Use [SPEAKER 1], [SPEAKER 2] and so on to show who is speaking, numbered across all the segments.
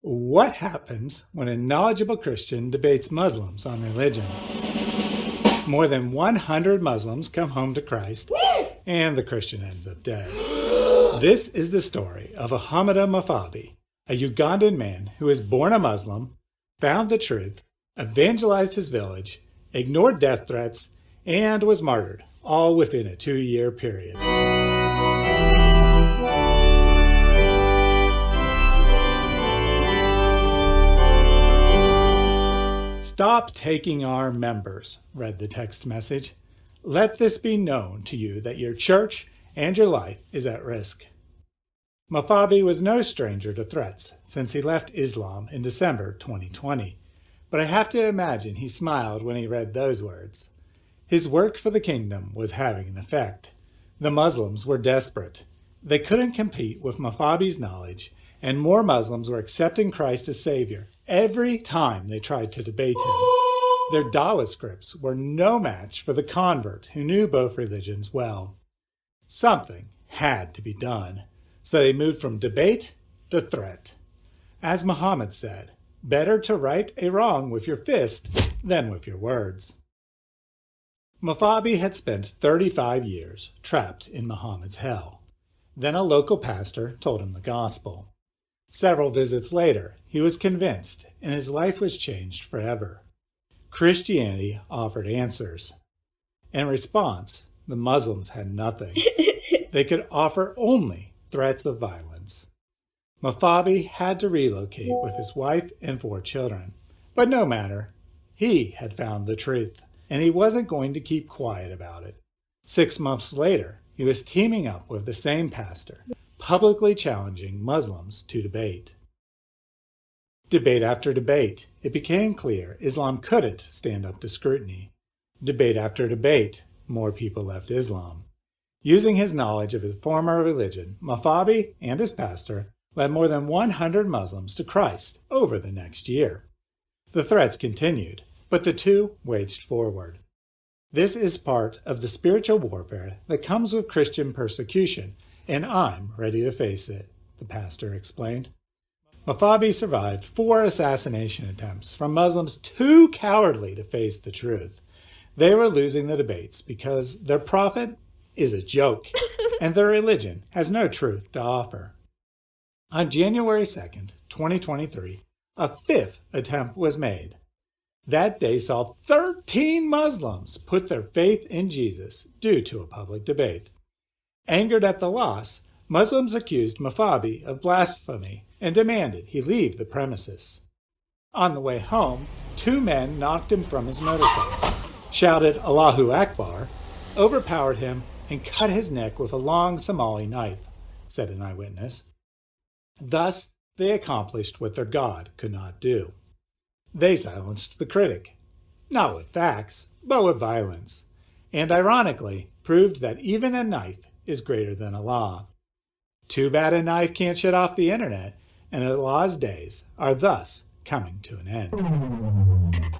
[SPEAKER 1] What happens when a knowledgeable Christian debates Muslims on religion? More than 100 Muslims come home to Christ, and the Christian ends up dead. This is the story of Hamada Mafabi, a Ugandan man who was born a Muslim, found the truth, evangelized his village, ignored death threats, and was martyred, all within a 2-year period. "Stop taking our members," read the text message. "Let this be known to you that your church and your life is at risk." Mafabi was no stranger to threats since he left Islam in December 2020, but I have to imagine he smiled when he read those words. His work for the kingdom was having an effect. The Muslims were desperate. They couldn't compete with Mafabi's knowledge, and more Muslims were accepting Christ as Savior every time they tried to debate him. Their dawah scripts were no match for the convert who knew both religions well. Something had to be done, so they moved from debate to threat. As Muhammad said, better to right a wrong with your fist than with your words. Mafabi had spent 35 years trapped in Muhammad's hell. Then a local pastor told him the gospel. Several visits later, he was convinced, and his life was changed forever. Christianity offered answers. In response, the Muslims had nothing. They could offer only threats of violence. Mafabi had to relocate with his wife and 4 children. But no matter, he had found the truth, and he wasn't going to keep quiet about it. 6 months later, he was teaming up with the same pastor, publicly challenging Muslims to debate. Debate after debate, it became clear Islam couldn't stand up to scrutiny. Debate after debate, more people left Islam. Using his knowledge of his former religion, Mafabi and his pastor led more than 100 Muslims to Christ over the next year. The threats continued, but the two waged forward. This is part of the spiritual warfare that comes with Christian persecution, and I'm ready to face it, the pastor explained. Mafabi survived 4 assassination attempts from Muslims too cowardly to face the truth. They were losing the debates because their prophet is a joke, and their religion has no truth to offer. On January 2nd, 2023, a 5th attempt was made. That day saw 13 Muslims put their faith in Jesus due to a public debate. Angered at the loss, Muslims accused Mafabi of blasphemy and demanded he leave the premises. On the way home, 2 men knocked him from his motorcycle, shouted Allahu Akbar, overpowered him, and cut his neck with a long Somali knife, said an eyewitness. Thus, they accomplished what their God could not do. They silenced the critic, not with facts, but with violence, and ironically proved that even a knife is greater than Allah. Too bad a knife can't shut off the internet, and Allah's days are thus coming to an end.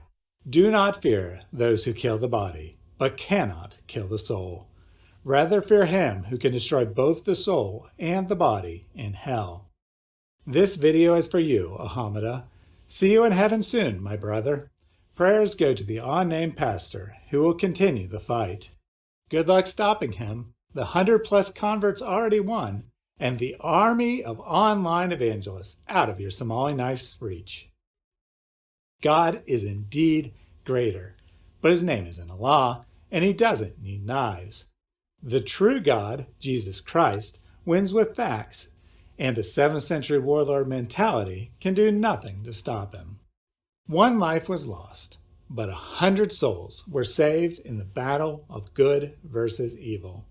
[SPEAKER 1] Do not fear those who kill the body, but cannot kill the soul. Rather fear him who can destroy both the soul and the body in hell. This video is for you, Hamada. See you in heaven soon, my brother. Prayers go to the unnamed pastor who will continue the fight. Good luck stopping him, the 100+ converts already won, and the army of online evangelists out of your Somali knife's reach. God is indeed greater, but his name isn't Allah, and he doesn't need knives. The true God, Jesus Christ, wins with facts, and a 7th century warlord mentality can do nothing to stop him. 1 life was lost, but 100 souls were saved in the battle of good versus evil.